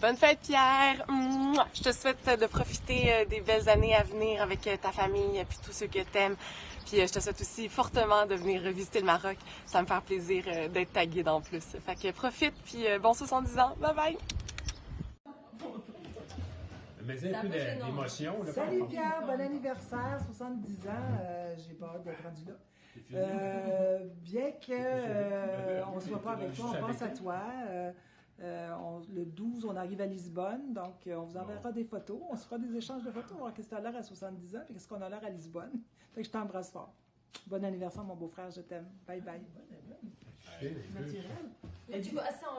Bonne fête, Pierre! Mouah! Je te souhaite de profiter des belles années à venir avec ta famille et puis tous ceux que t'aimes. Puis je te souhaite aussi fortement de venir visiter le Maroc. Ça va me faire plaisir d'être ta guide en plus. Fait que profite, puis bon 70 ans. Bye bye! Mais un peu d'émotion. Salut Pierre, bon anniversaire, 70 ans. J'ai pas hâte d'être rendu là. Bien que on se voit pas avec toi, on pense à toi. Le 12, on arrive à Lisbonne, donc on vous enverra des photos. On se fera des échanges de photos, voir qu'est-ce que tu as l'air à 70 ans et qu'est-ce qu'on a l'air à Lisbonne. Fait que je t'embrasse fort. Bon anniversaire, mon beau-frère, je t'aime. Bye bye.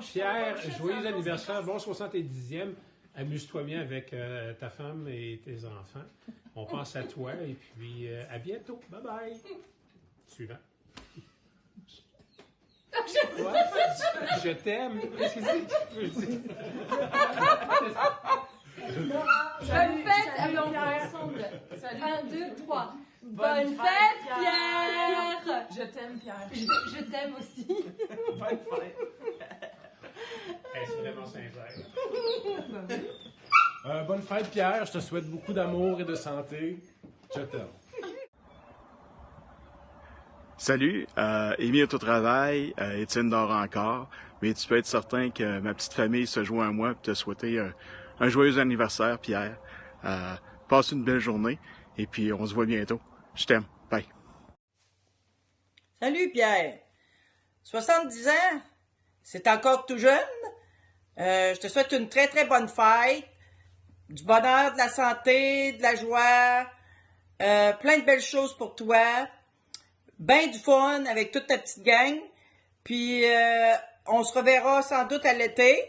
Pierre, joyeux anniversaire, bon 70e. Amuse-toi bien avec ta femme et tes enfants. On pense à toi et puis à bientôt. Bye bye. Suivant. Ouais. Je t'aime. Qu'est-ce que c'est? Bonne fête, allons ensemble. 1, 2, 3. Bonne fête, Pierre! Je t'aime, Pierre. Je t'aime aussi. Bonne fête. C'est vraiment sincère. Bonne fête, Pierre. Je te souhaite beaucoup d'amour et de santé. Je t'aime. Salut, Émy est au travail, Étienne dort encore, mais tu peux être certain que ma petite famille se joint à moi pour te souhaiter un joyeux anniversaire, Pierre. Passe une belle journée et puis on se voit bientôt. Je t'aime. Bye. Salut Pierre. 70 ans, c'est encore tout jeune. Je te souhaite une très très bonne fête, du bonheur, de la santé, de la joie, plein de belles choses pour toi. Ben du fun avec toute ta petite gang. Puis on se reverra sans doute à l'été.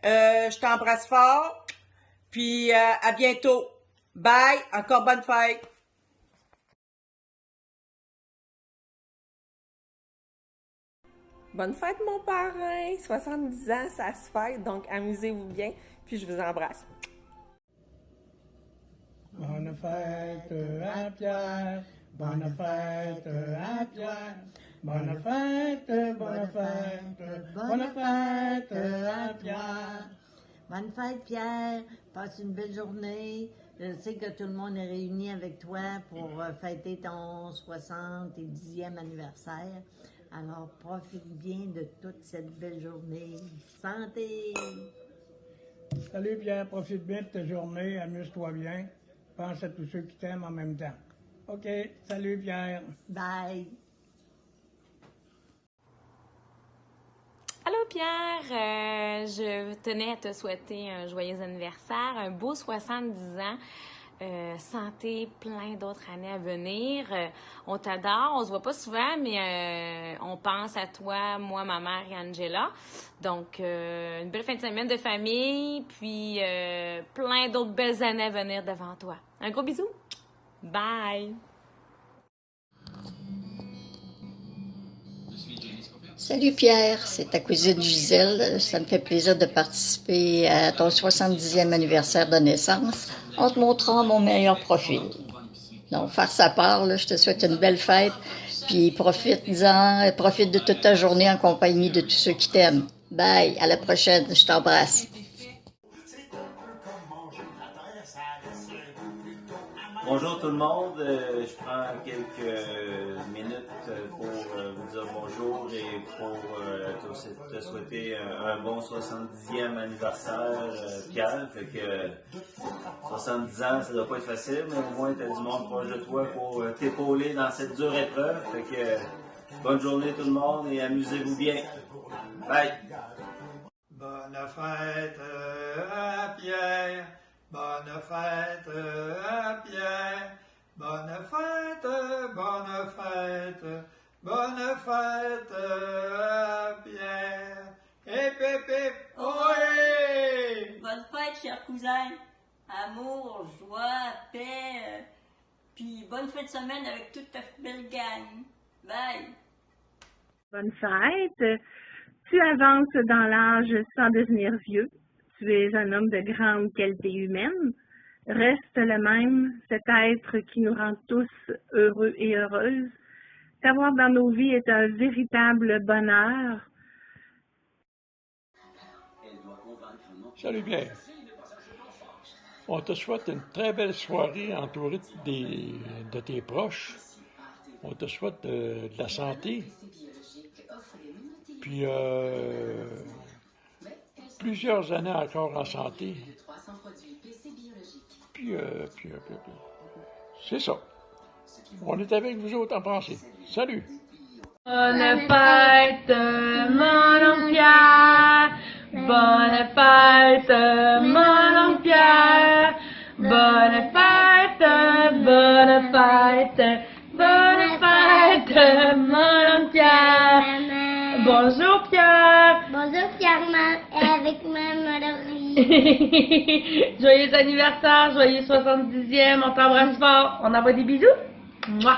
Je t'embrasse fort. Puis à bientôt. Bye. Encore bonne fête. Bonne fête mon parrain. 70 ans, ça se fête. Donc amusez-vous bien. Puis je vous embrasse. Bonne fête à Pierre. Bonne fête à Pierre, bonne fête, bonne fête, bonne fête à Pierre. Bonne fête Pierre, passe une belle journée. Je sais que tout le monde est réuni avec toi pour fêter ton 70e anniversaire. Alors profite bien de toute cette belle journée. Santé! Salut Pierre, profite bien de ta journée, amuse-toi bien. Pense à tous ceux qui t'aiment en même temps. OK, salut Pierre. Bye. Allô Pierre, je tenais à te souhaiter un joyeux anniversaire, un beau 70 ans, santé, plein d'autres années à venir. On t'adore, on se voit pas souvent, mais on pense à toi, moi, ma mère et Angela. Donc, une belle fin de semaine de famille, puis plein d'autres belles années à venir devant toi. Un gros bisou! Bye! Salut Pierre, c'est ta cousine Gisèle. Ça me fait plaisir de participer à ton 70e anniversaire de naissance en te montrant mon meilleur profil. Donc, farce à part, là, je te souhaite une belle fête, puis profite-en, profite de toute ta journée en compagnie de tous ceux qui t'aiment. Bye, à la prochaine, je t'embrasse. Bonjour tout le monde, je prends quelques minutes pour vous dire bonjour et pour te souhaiter un bon 70e anniversaire, Pierre. Fait que 70 ans, ça doit pas être facile, mais au moins tu as du monde proche de toi pour t'épauler dans cette dure épreuve. Fait que bonne journée tout le monde et amusez-vous bien. Bye! Bonne fête à Pierre! Bonne fête à Pierre, bonne fête, bonne fête, bonne fête à Pierre. Hip hip hip, ohé! Bonne fête, cher cousin. Amour, joie, paix, puis bonne fin de semaine avec toute ta belle gang. Bye! Bonne fête. Tu avances dans l'âge sans devenir vieux. Tu es un homme de grande qualité humaine. Reste le même, cet être qui nous rend tous heureux et heureuses. T'avoir dans nos vies est un véritable bonheur. Salut Pierre. On te souhaite une très belle soirée entourée de tes proches. On te souhaite de la santé. Puis plusieurs années encore en santé. Puis c'est ça. On est avec vous autres en pensée. Salut! Bonne fête, mon oncle Pierre. Bonne fête, mon oncle Pierre. Bonne fête, bonne fête, bonne fête, mon oncle Pierre. Bonjour Pierre. Bonjour Pierre, avec ma Mallory. Joyeux anniversaire, joyeux 70e, on t'embrasse fort. On envoie des bisous. Mouah.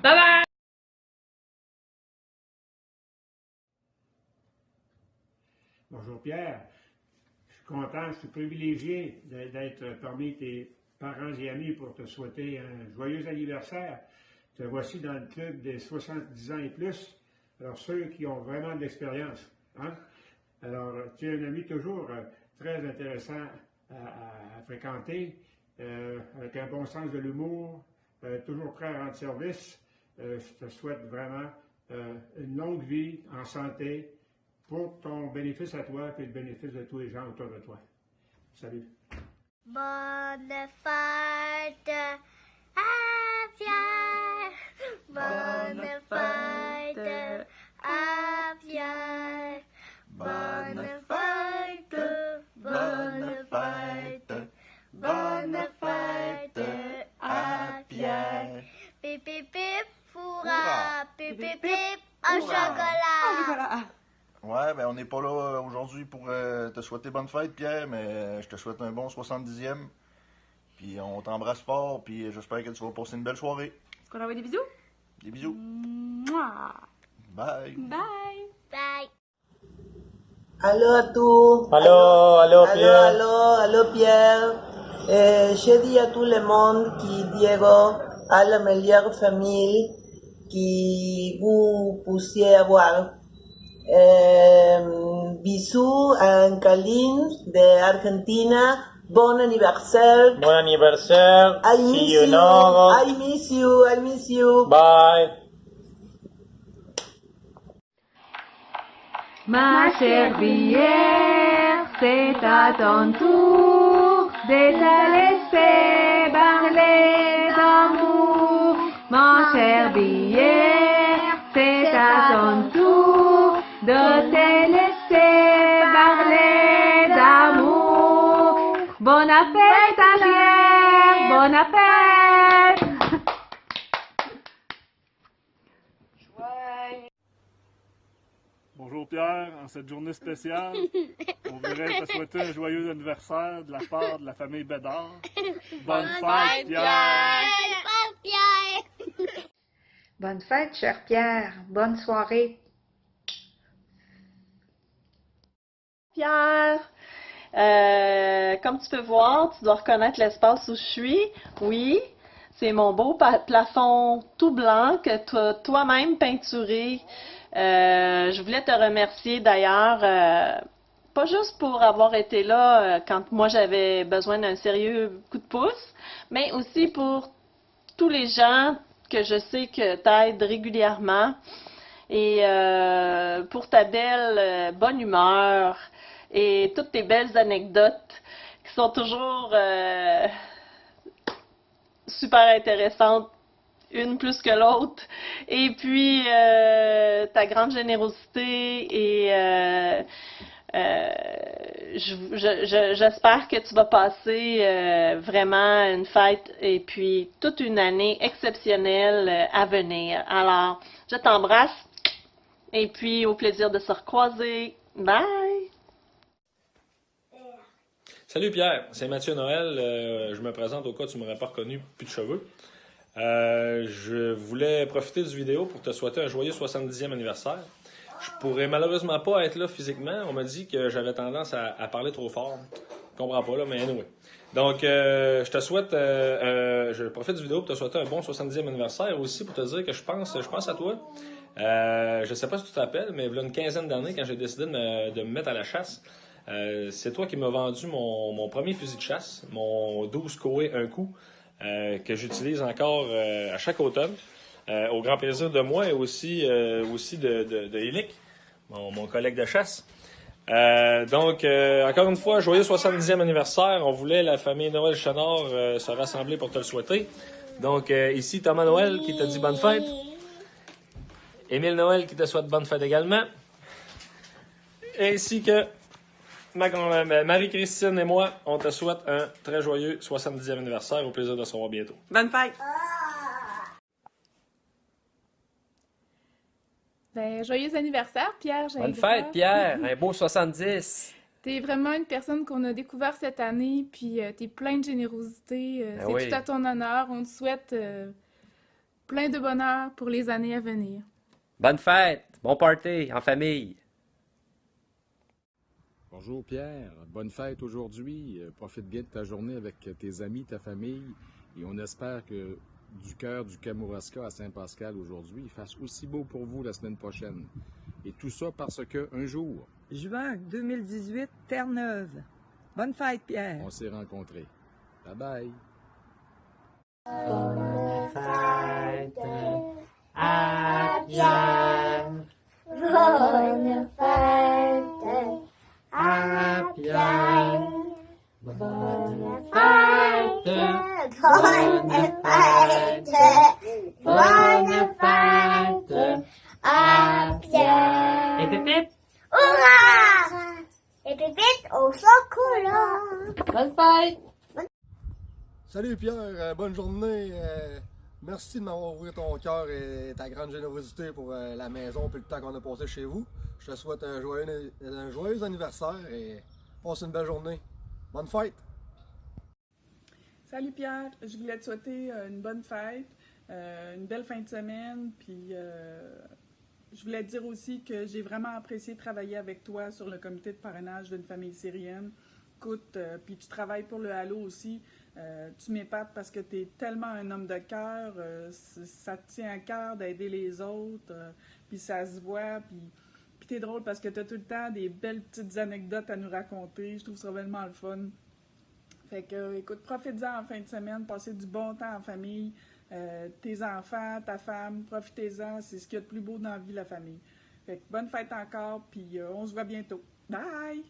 Bye bye. Bonjour Pierre, je suis content, je suis privilégié d'être parmi tes parents et amis pour te souhaiter un joyeux anniversaire. Te voici dans le club des 70 ans et plus, alors ceux qui ont vraiment de l'expérience. Hein? Alors, tu es un ami toujours très intéressant à fréquenter, avec un bon sens de l'humour, toujours prêt à rendre service. Je te souhaite vraiment une longue vie en santé pour ton bénéfice à toi et le bénéfice de tous les gens autour de toi. Salut. Bonne fête à Pierre. Bonne fête à Pierre. Bonne fête, bonne fête, bonne fête à Pierre. Pip pip pip, fourra, pip pip pip, au chocolat. Ouais, ben on n'est pas là aujourd'hui pour te souhaiter bonne fête, Pierre, mais je te souhaite un bon 70e. Puis on t'embrasse fort, puis j'espère que tu vas passer une belle soirée. Est-ce qu'on envoie des bisous? Des bisous. Mouah. Bye. Bye. Bye. Allô à tous. Allô Pierre. Allô Pierre. Je dis à tout le monde que Diego a la meilleure famille que vous puissiez avoir. Bisous à Caline de Argentina. Bon anniversaire. Bon anniversaire. See you in August. I miss you. Bye. Ma chère bière, c'est à ton tour de te laisser parler d'amour. Ma chère bière, c'est à ton tour de te laisser parler d'amour. Bonne fête à Pierre, bonne fête. Bonjour Pierre, en cette journée spéciale, on voudrait te souhaiter un joyeux anniversaire de la part de la famille Bédard. Bonne fête Pierre! Bonne fête Pierre! Bonne fête, cher Pierre. Bonne soirée. Pierre, comme tu peux voir, tu dois reconnaître l'espace où je suis. Oui, c'est mon beau plafond tout blanc que tu as toi-même peinturé. Je voulais te remercier d'ailleurs, pas juste pour avoir été là quand moi j'avais besoin d'un sérieux coup de pouce, mais aussi pour tous les gens que je sais que t'aident régulièrement et pour ta belle bonne humeur et toutes tes belles anecdotes qui sont toujours super intéressantes, une plus que l'autre, et puis ta grande générosité et j'espère que tu vas passer vraiment une fête et puis toute une année exceptionnelle à venir. Alors, je t'embrasse et puis au plaisir de se recroiser. Bye! Salut Pierre, c'est Mathieu Noël. Je me présente au cas où tu ne m'aurais pas reconnu, plus de cheveux. Je voulais profiter du vidéo pour te souhaiter un joyeux 70e anniversaire. Je pourrais malheureusement pas être là physiquement. On m'a dit que j'avais tendance à parler trop fort. Je comprends pas là, mais anyway. Donc, je te souhaite, je profite du vidéo pour te souhaiter un bon 70e anniversaire aussi pour te dire que je pense à toi. Je sais pas si tu te rappelles, mais il y a une quinzaine d'années, quand j'ai décidé de me mettre à la chasse, c'est toi qui m'as vendu mon premier fusil de chasse, mon 12 Coé un coup, que j'utilise encore à chaque automne, au grand plaisir de moi et aussi de Élic, mon collègue de chasse. Donc, encore une fois, joyeux 70e anniversaire. On voulait, la famille Noël Chenard, se rassembler pour te le souhaiter. Donc, ici, Thomas Noël qui te dit bonne fête. Émile Noël qui te souhaite bonne fête également. Ainsi que Marie-Christine et moi, on te souhaite un très joyeux 70e anniversaire. Au plaisir de se revoir bientôt. Bonne fête! Ben, joyeux anniversaire, Pierre. Bonne fête, Pierre. Un beau 70. T'es vraiment une personne qu'on a découvert cette année, puis t'es plein de générosité. Ben C'est oui. tout à ton honneur. On te souhaite plein de bonheur pour les années à venir. Bonne fête. Bon party en famille. Bonjour Pierre, bonne fête aujourd'hui. Profite bien de ta journée avec tes amis, ta famille. Et on espère que du cœur du Kamouraska à Saint-Pascal aujourd'hui, il fasse aussi beau pour vous la semaine prochaine. Et tout ça parce que un jour, Juin 2018, Terre-Neuve. Bonne fête, Pierre. on s'est rencontrés. Bye bye. Bonne fête à Pierre. Bonne fête à Pierre. Bonne fête. Bonne fête. Bonne fête à Pierre. Et pépite. Hurrah! Et pépite au chocolat. Bonne fête. Salut Pierre, bonne journée. Merci de m'avoir ouvert ton cœur et ta grande générosité pour la maison et le temps qu'on a passé chez vous. Je te souhaite un joyeux anniversaire et passe une belle journée. Bonne fête! Salut Pierre, je voulais te souhaiter une bonne fête, une belle fin de semaine, puis je voulais te dire aussi que j'ai vraiment apprécié travailler avec toi sur le comité de parrainage d'une famille syrienne. Écoute, puis tu travailles pour le Halo aussi. Tu m'épates parce que tu es tellement un homme de cœur. Ça te tient à cœur d'aider les autres. Puis ça se voit. Puis tu es drôle parce que tu as tout le temps des belles petites anecdotes à nous raconter. Je trouve ça vraiment le fun. Fait que, écoute, profite-en en fin de semaine. Passez du bon temps en famille. Tes enfants, ta femme, profitez-en. C'est ce qu'il y a de plus beau dans la vie, la famille. Fait que bonne fête encore. Puis on se voit bientôt. Bye!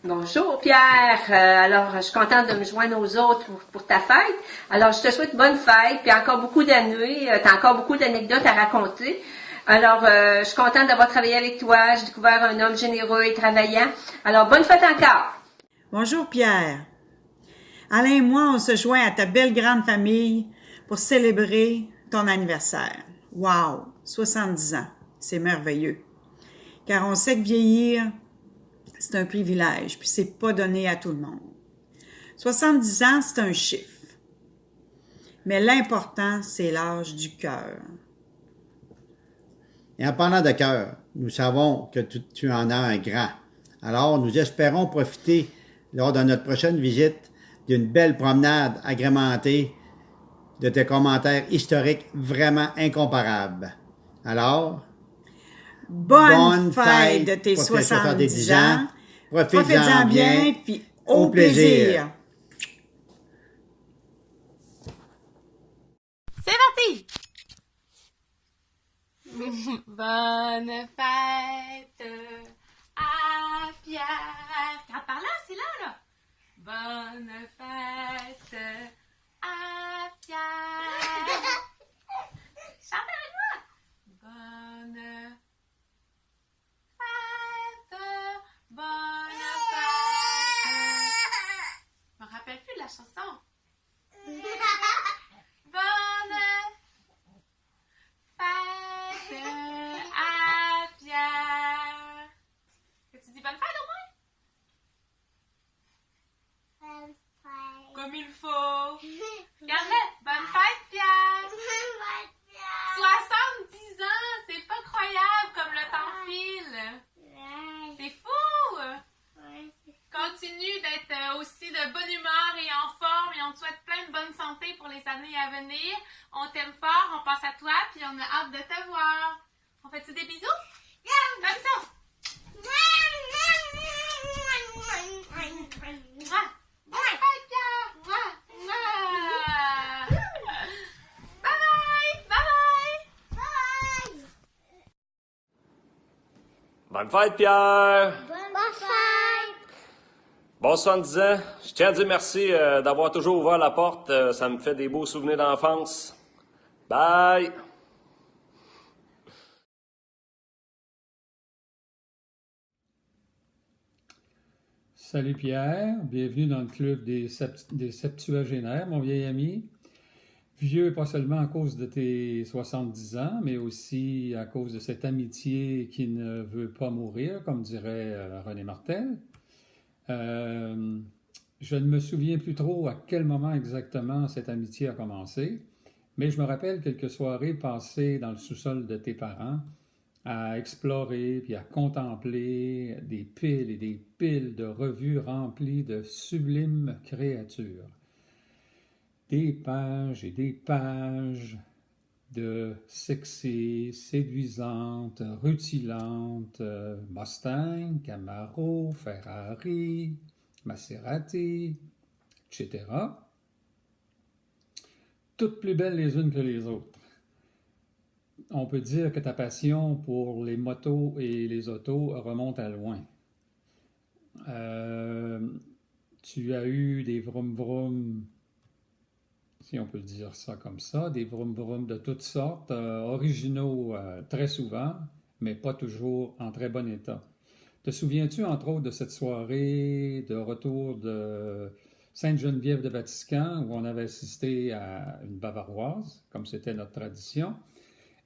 Bonjour Pierre, alors je suis contente de me joindre aux autres pour ta fête. Alors je te souhaite bonne fête, puis encore beaucoup d'années, tu as encore beaucoup d'anecdotes à raconter. Alors je suis contente d'avoir travaillé avec toi, j'ai découvert un homme généreux et travaillant. Alors bonne fête encore. Bonjour Pierre. Alain et moi, on se joint à ta belle grande famille pour célébrer ton anniversaire. Wow, 70 ans, c'est merveilleux. Car on sait que vieillir, c'est un privilège, puis c'est pas donné à tout le monde. 70 ans, c'est un chiffre. Mais l'important, c'est l'âge du cœur. Et en parlant de cœur, nous savons que tu en as un grand. Alors, nous espérons profiter, lors de notre prochaine visite, d'une belle promenade agrémentée de tes commentaires historiques vraiment incomparables. Alors, bonne fête de tes 70 ans. Profite-en bien, puis au plaisir. C'est parti! Bonne fête à Pierre. Regarde par là, c'est là. Bonne fête à Pierre. Chante avec moi. Bonne fête. Bonne fête. Je me rappelle plus de la chanson. Bonne fête à Pierre. Que tu dis bonne fête au moins? Bonne fête. Comme il faut. Regarde-le. Bonne fête, Pierre. Bonne fête, Pierre. 70 ans, c'est pas croyable comme le temps file. C'est fou. Continue d'être aussi de bonne humeur et en forme et on te souhaite plein de bonne santé pour les années à venir. On t'aime fort, on pense à toi puis on a hâte de te voir. On fait-tu des bisous? Comme ça! Bonne fête, Pierre! Bye bye! Bye bye! Bonne fête, Pierre! Bonne fête! Bon 70 ans. Je tiens à dire merci d'avoir toujours ouvert la porte. Ça me fait des beaux souvenirs d'enfance. Bye! Salut Pierre, bienvenue dans le club des septuagénaires, mon vieil ami. Vieux pas seulement à cause de tes 70 ans, mais aussi à cause de cette amitié qui ne veut pas mourir, comme dirait René Martel. Je ne me souviens plus trop à quel moment exactement cette amitié a commencé, mais je me rappelle quelques soirées passées dans le sous-sol de tes parents à explorer puis à contempler des piles et des piles de revues remplies de sublimes créatures. Des pages et des pages de sexy, séduisantes, rutilantes, Mustang, Camaro, Ferrari, Maserati, etc. Toutes plus belles les unes que les autres. On peut dire que ta passion pour les motos et les autos remonte à loin. Tu as eu des vroom-vroom, si on peut dire ça comme ça, des vroom-vroom de toutes sortes, originaux très souvent, mais pas toujours en très bon état. Te souviens-tu entre autres de cette soirée de retour de Sainte-Geneviève de Vatican où on avait assisté à une bavaroise, comme c'était notre tradition,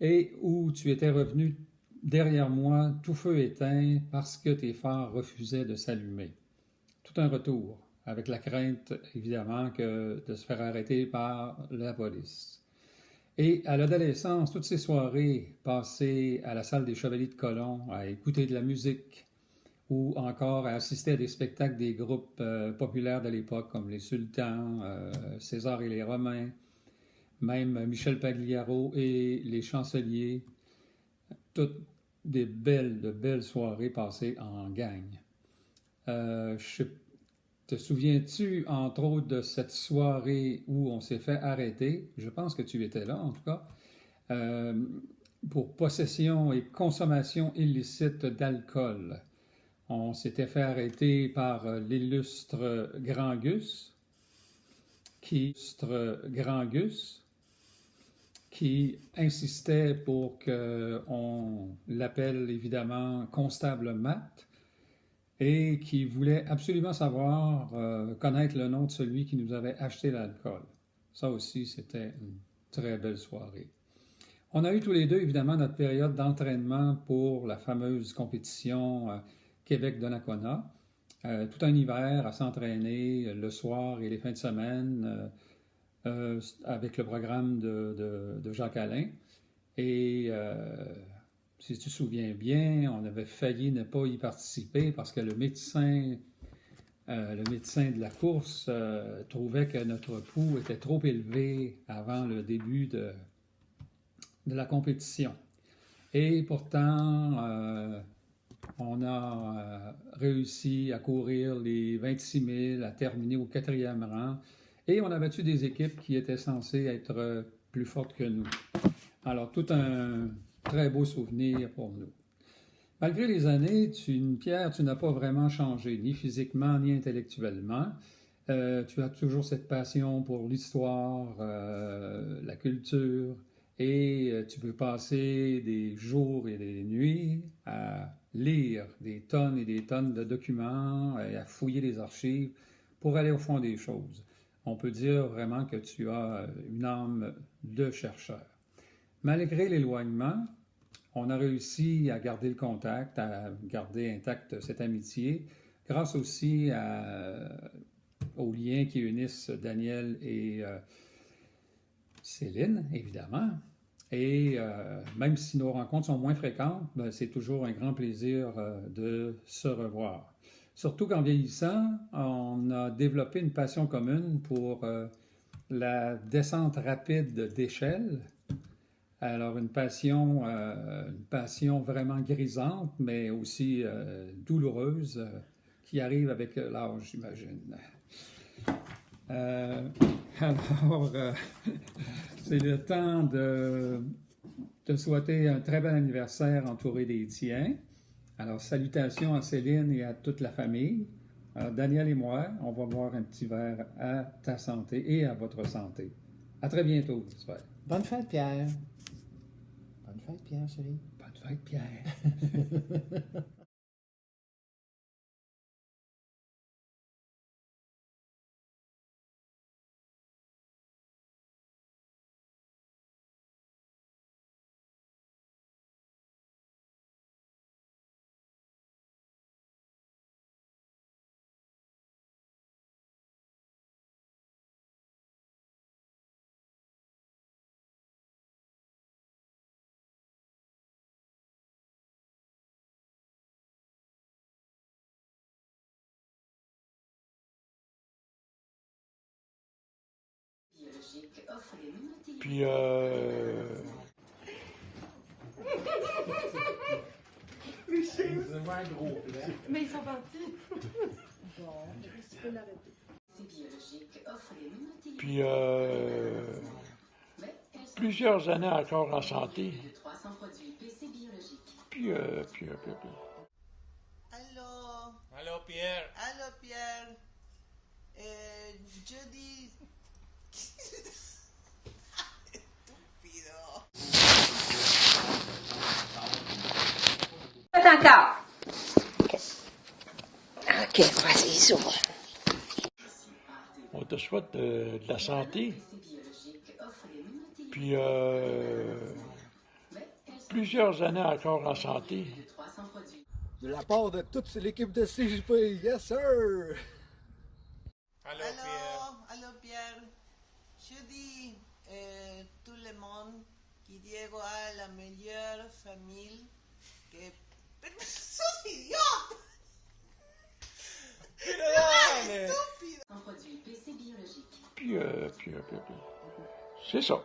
et où tu étais revenu derrière moi, tout feu éteint, parce que tes phares refusaient de s'allumer. Tout un retour, avec la crainte, évidemment, de se faire arrêter par la police. Et à l'adolescence, toutes ces soirées passées à la salle des Chevaliers de Colomb, à écouter de la musique, ou encore à assister à des spectacles des groupes populaires de l'époque, comme les Sultans, César et les Romains, même Michel Pagliaro et les Chanceliers, toutes de belles soirées passées en gang. Te souviens-tu, entre autres, de cette soirée où on s'est fait arrêter? Je pense que tu étais là, en tout cas, pour possession et consommation illicite d'alcool. On s'était fait arrêter par l'illustre Grand Gus, qui insistait pour qu'on l'appelle évidemment Constable Matt et qui voulait absolument savoir, connaître le nom de celui qui nous avait acheté l'alcool. Ça aussi, c'était une très belle soirée. On a eu tous les deux, évidemment, notre période d'entraînement pour la fameuse compétition Québec-Donnacona. Tout un hiver à s'entraîner le soir et les fins de semaine avec le programme de Jacques Alain. Et si tu te souviens bien, on avait failli ne pas y participer parce que le médecin de la course trouvait que notre pouls était trop élevé avant le début de la compétition. Et pourtant, on a réussi à courir les 26 000, à terminer au 4e rang. Et on a battu des équipes qui étaient censées être plus fortes que nous. Alors, tout un très beau souvenir pour nous. Malgré les années, Pierre, tu n'as pas vraiment changé, ni physiquement, ni intellectuellement. Tu as toujours cette passion pour l'histoire, la culture, et tu peux passer des jours et des nuits à lire des tonnes et des tonnes de documents et à fouiller les archives pour aller au fond des choses. On peut dire vraiment que tu as une âme de chercheur. Malgré l'éloignement, on a réussi à garder le contact, à garder intacte cette amitié, grâce aussi aux liens qui unissent Daniel et Céline, évidemment. Et même si nos rencontres sont moins fréquentes, c'est toujours un grand plaisir de se revoir. Surtout qu'en vieillissant, on a développé une passion commune pour la descente rapide d'échelle. Alors, une passion vraiment grisante, mais aussi douloureuse, qui arrive avec l'âge, j'imagine. Alors, c'est le temps de te souhaiter un très bel anniversaire entouré des tiens. Alors, salutations à Céline et à toute la famille. Alors, Daniel et moi, on va boire un petit verre à ta santé et à votre santé. À très bientôt, j'espère. Bonne fête, Pierre. Bonne fête, Pierre, chérie. Bonne fête, Pierre. Puis, Mais ils sont partis. Puis, plusieurs années encore en santé. Puis. Allô? Allô, Pierre? Allô, Pierre? Je dis... Faites encore. OK, vas-y, s'ouvre. On te souhaite de la santé. Puis, plusieurs années encore en santé. De la part de toute l'équipe de CJP, yes sir! Allô, Pierre? Allô, Pierre. Je dis tout le monde que Diego a la meilleure famille que... ¡Sos idiota! Puis, c'est ça.